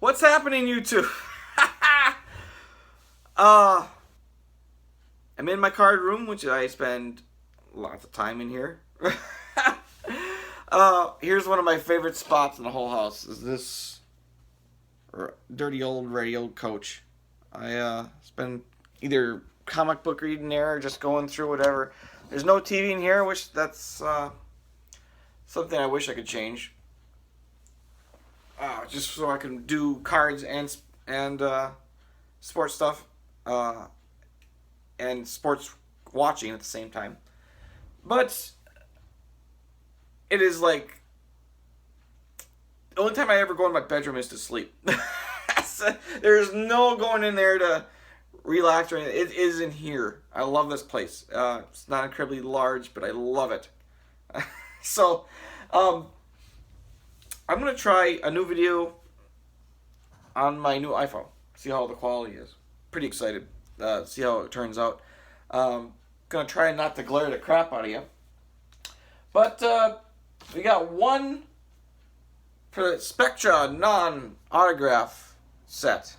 What's happening, YouTube? uh, I'm in my card room, which I spend lots of time in here. Here's one of my favorite spots in the whole house. Is this dirty old radio coach? I spend either comic book reading there or just going through whatever. There's no TV in here, which that's something I wish I could change. Just so I can do cards and sports stuff and sports watching at the same time. But it is like the only time I ever go in my bedroom is to sleep. There's no going in there to relax or anything. It is in here. I love this place. It's not incredibly large, but I love it. So, I'm going to try a new video on my new iPhone. See how the quality is. Pretty excited. See how it turns out. Going to try not to glare the crap out of you. But we got one for the Spectra non-autograph set.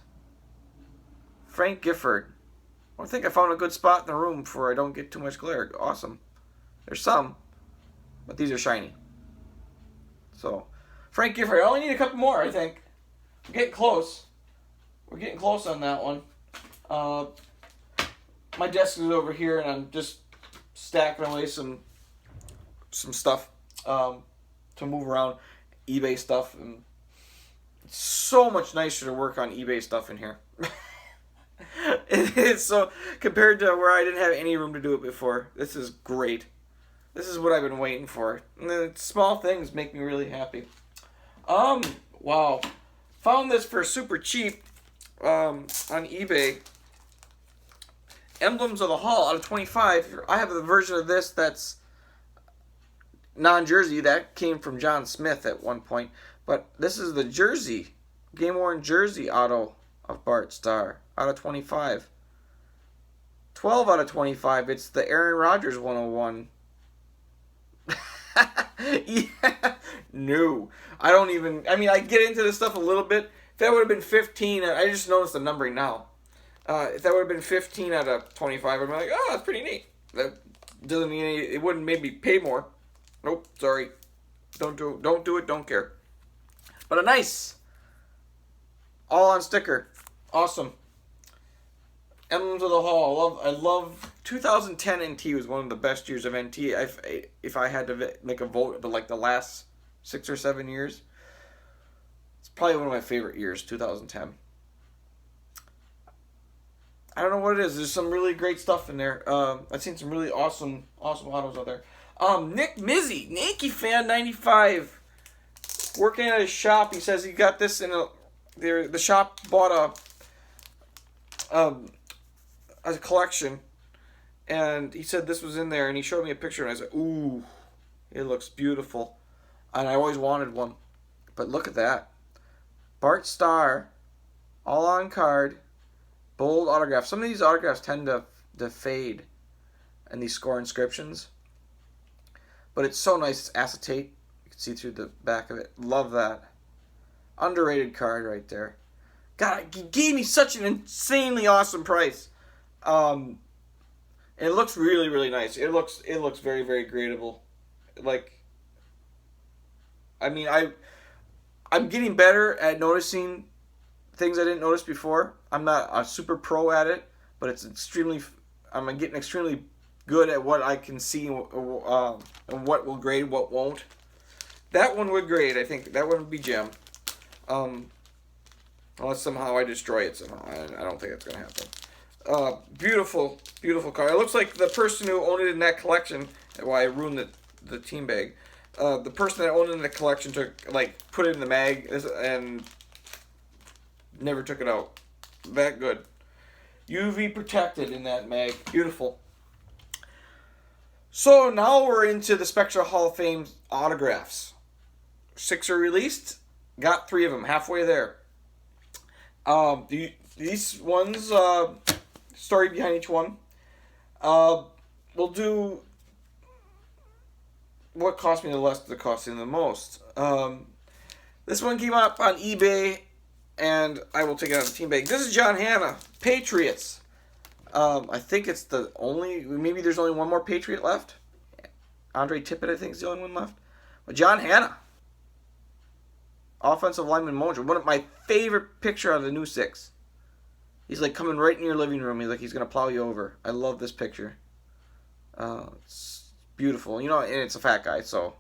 Frank Gifford. I think I found a good spot in the room before I don't get too much glare. Awesome. There's some, but these are shiny. So, Frank Gifford. I only need a couple more, I think. We're getting close. We're getting close on that one. My desk is over here, and I'm just stacking away some stuff to move around. eBay stuff. And it's so much nicer to work on eBay stuff in here. It's so, compared to where I didn't have any room to do it before. This is great. This is what I've been waiting for. And the small things make me really happy. Wow. Found this for super cheap on eBay. Emblems of the Hall out of 25. I have the version of this that's non-jersey. That came from John Smith at one point. But this is the jersey, game-worn jersey auto of Bart Starr out of 25. 12 out of 25. It's the Aaron Rodgers 101. Yeah. No. I don't even... I mean, I get into this stuff a little bit. If that would have been 15... I just noticed the numbering now. If that would have been 15 out of 25, I'd be like, oh, that's pretty neat. That doesn't mean it wouldn't maybe pay more. Nope, sorry. Don't do it, don't care. But a nice all on sticker. Awesome. Emblems of the Hall. I love 2010 NT was one of the best years of NT. If I had to make a vote, but like the last 6 or 7 years, it's probably one of my favorite years, 2010. I don't know what it is. There's some really great stuff in there. I've seen some really awesome autos out there. Nick Mizzy, Yankee fan 95, working at his shop. He says he got this in the shop bought a collection, and he said this was in there, and he showed me a picture, and I said, ooh, it looks beautiful, and I always wanted one. But look at that, Bart Starr, all on card. Bold autograph. Some of these autographs tend to fade in these score inscriptions. But it's so nice. It's acetate. You can see through the back of it. Love that. Underrated card right there. God, he gave me such an insanely awesome price. And it looks really, really nice. It looks very, very gradable. Like, I mean, I'm getting better at noticing things I didn't notice before. I'm not a super pro at it, but I'm getting extremely good at what I can see and what will grade, what won't. That one would grade. I think that one would be gem. Unless somehow I destroy it somehow. I don't think that's going to happen. Beautiful, beautiful card. It looks like the person who owned it in that collection, why I ruined the team bag, the person that owned it in the collection put it in the mag and never took it out. That good. UV protected in that mag. Beautiful. So now we're into the Spectra Hall of Fame autographs. 6 are released. Got 3 of them. Halfway there. These ones, story behind each one. We'll do what cost me the less to costing the most. This one came up on eBay and I will take it out of the team bag. This is John Hanna, Patriots. I think it's the only, maybe there's only one more Patriot left. Andre Tippett, I think, is the only one left. But John Hanna, offensive lineman mojo. One of my favorite picture out of the new 6. He's like coming right in your living room. He's like he's gonna plow you over. I love this picture. It's beautiful. And it's a fat guy, so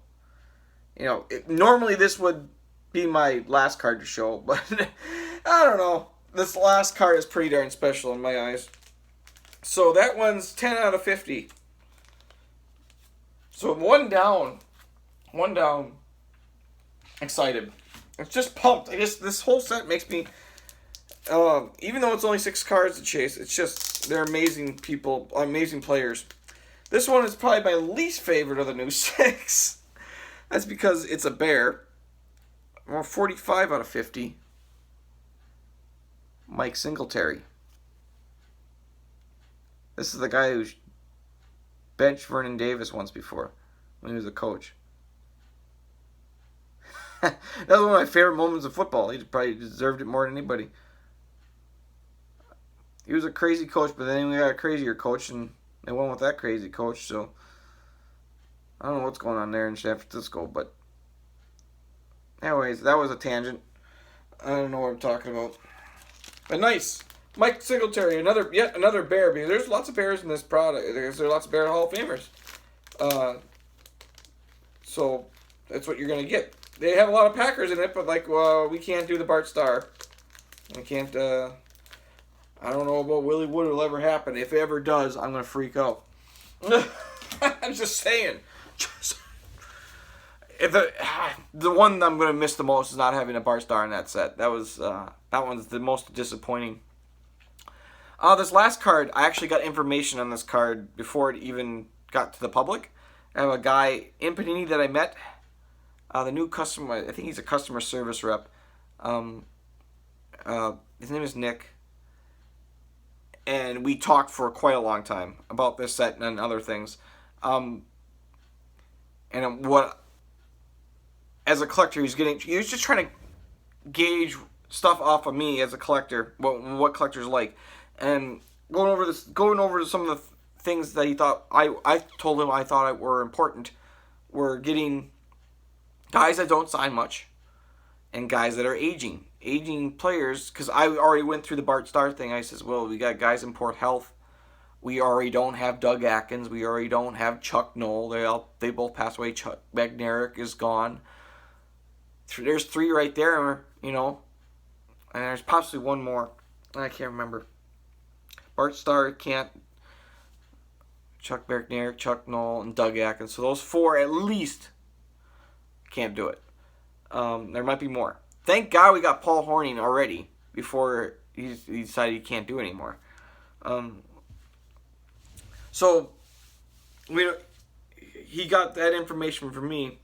normally this would be my last card to show, but I don't know. This last card is pretty darn special in my eyes. So that one's 10 out of 50. So one down. Excited. It's just pumped. This whole set makes me, even though it's only 6 cards to chase, it's just, they're amazing people, amazing players. This one is probably my least favorite of the new 6. That's because it's a bear. Well, 45 out of 50. Mike Singletary. This is the guy who benched Vernon Davis once before when he was a coach. That was one of my favorite moments of football. He probably deserved it more than anybody. He was a crazy coach, but then we got a crazier coach, and they went with that crazy coach. So I don't know what's going on there in San Francisco, but anyways, that was a tangent. I don't know what I'm talking about. But nice. Mike Singletary, yet another bear, because there's lots of bears in this product. There's lots of bear Hall of Famers. So that's what you're going to get. They have a lot of Packers in it, but we can't do the Bart Starr. We can't, I don't know about Willie Wood will ever happen. If it ever does, I'm going to freak out. I'm just saying. If the one I'm going to miss the most is not having a Bart Starr in that set. That one's the most disappointing. This last card, I actually got information on this card before it even got to the public. I have a guy in Panini that I met. The new customer, I think he's a customer service rep. His name is Nick. And we talked for quite a long time about this set and other things. And what, as a collector, he was just trying to gauge stuff off of me as a collector, what collectors like. And going over some of the things that he thought, I told him I thought were important, were getting guys that don't sign much, and guys that are aging players. Because I already went through the Bart Starr thing. I says, well, we got guys in poor health. We already don't have Doug Atkins. We already don't have Chuck Noll. They both passed away. Chuck Bednarik is gone. There's 3 right there, and there's possibly one more. I can't remember. Bart Starr can't. Chuck Bednarik, Chuck Noll, and Doug Atkins. So those 4 at least can't do it. There might be more. Thank God we got Paul Hornung already before he decided he can't do it anymore. So he got that information from me,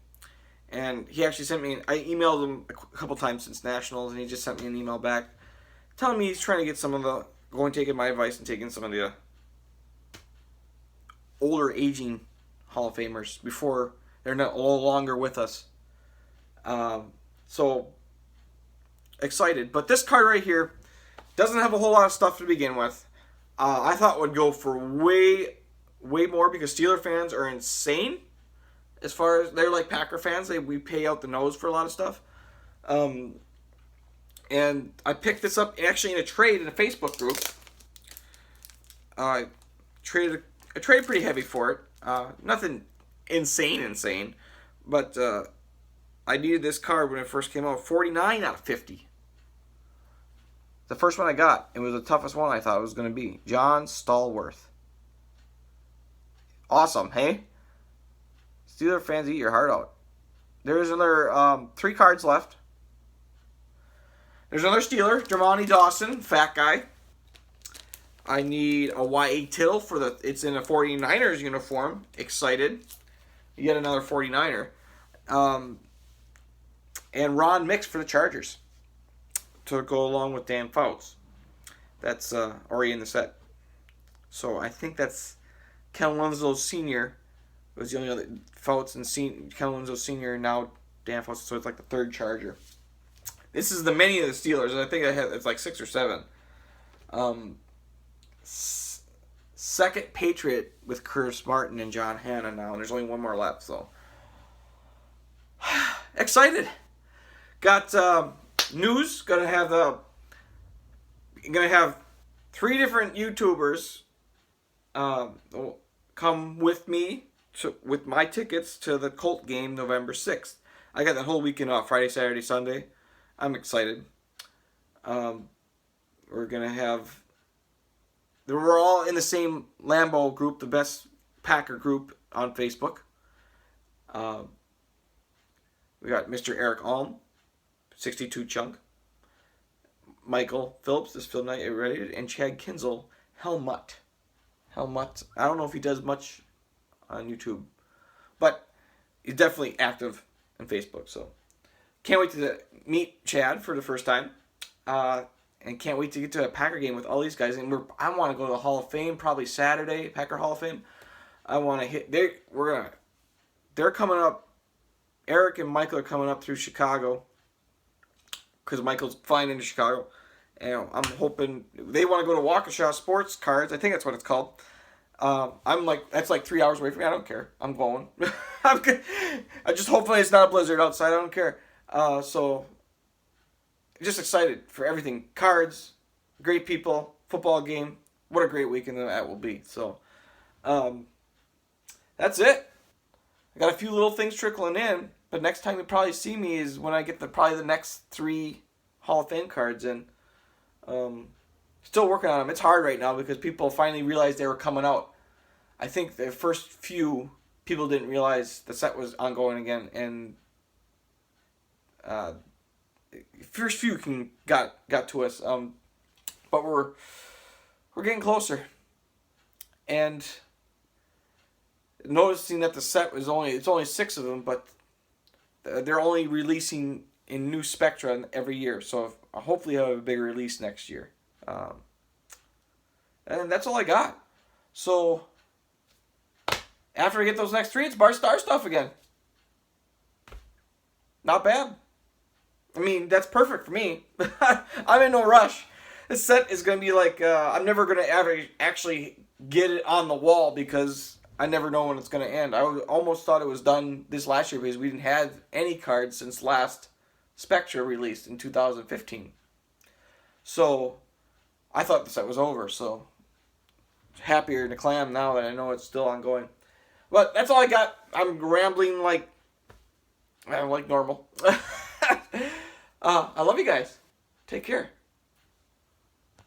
and he actually sent me. I emailed him a couple times since Nationals, and he just sent me an email back telling me he's trying to get some of the taking my advice and taking some of the older aging Hall of Famers before they're no longer with us. So excited. But this card right here doesn't have a whole lot of stuff to begin with. I thought it would go for way more because Steeler fans are insane. As far as they're like Packer fans, we pay out the nose for a lot of stuff. And I picked this up actually in a trade in a Facebook group. I traded pretty heavy for it. Nothing insane, but I needed this card when it first came out. 49 out of 50. The first one I got. It was the toughest one I thought it was going to be. John Stallworth. Awesome, hey? Steeler fans, eat your heart out. There's another 3 cards left. There's another Steeler, Dermontti Dawson, fat guy. I need a Y.A. Tittle it's in a 49ers uniform. Excited. Yet another 49er. And Ron Mix for the Chargers to go along with Dan Fouts. That's already in the set. So I think that's Ken Winslow Sr. was the only other Fouts and Ken Winslow Sr. and now Dan Fouts. So it's like the 3rd Charger. This is the many of the Steelers. I think it's like 6 or 7. Second Patriot with Curtis Martin and John Hanna now, and there's only one more left. So excited. Got news. Gonna have 3 different YouTubers come with me with my tickets to the Colt game November 6th. I got that whole weekend off, Friday, Saturday, Sunday. I'm excited. We're gonna have. We're all in the same Lambeau group, the best Packer group on Facebook. We got Mr. Eric Alm, 62 Chunk. Michael Phillips, this Phil Knight rated, and Chad Kinzel, Helmut. Helmut. I don't know if he does much on YouTube, but he's definitely active on Facebook. So can't wait to meet Chad for the first time. And can't wait to get to a Packer game with all these guys. And I want to go to the Hall of Fame probably Saturday, Packer Hall of Fame. I want to hit. They're coming up. Eric and Michael are coming up through Chicago because Michael's flying into Chicago, and I'm hoping they want to go to Waukesha Sports Cards. I think that's what it's called. That's like 3 hours away from me. I don't care. I'm going. I'm good. I just hopefully it's not a blizzard outside. I don't care. So. Just excited for everything. Cards, great people, football game. What a great weekend that will be. So, that's it. I got a few little things trickling in, but next time you probably see me is when I get probably the next 3 Hall of Fame cards in. Still working on them. It's hard right now because people finally realized they were coming out. I think the first few people didn't realize the set was ongoing again, and first few got to us, but we're getting closer, and noticing that the set was it's only 6 of them, but they're only releasing in new Spectra every year. So hopefully I'll have a bigger release next year, and that's all I got. So after I get those next 3, it's Bart Starr stuff again. Not bad. I mean, that's perfect for me. I'm in no rush. This set is going to be like, I'm never going to ever actually get it on the wall because I never know when it's going to end. I almost thought it was done this last year because we didn't have any cards since last Spectra released in 2015. So I thought the set was over. So happier in the clam now that I know it's still ongoing. But that's all I got. I'm rambling like normal. I love you guys. Take care.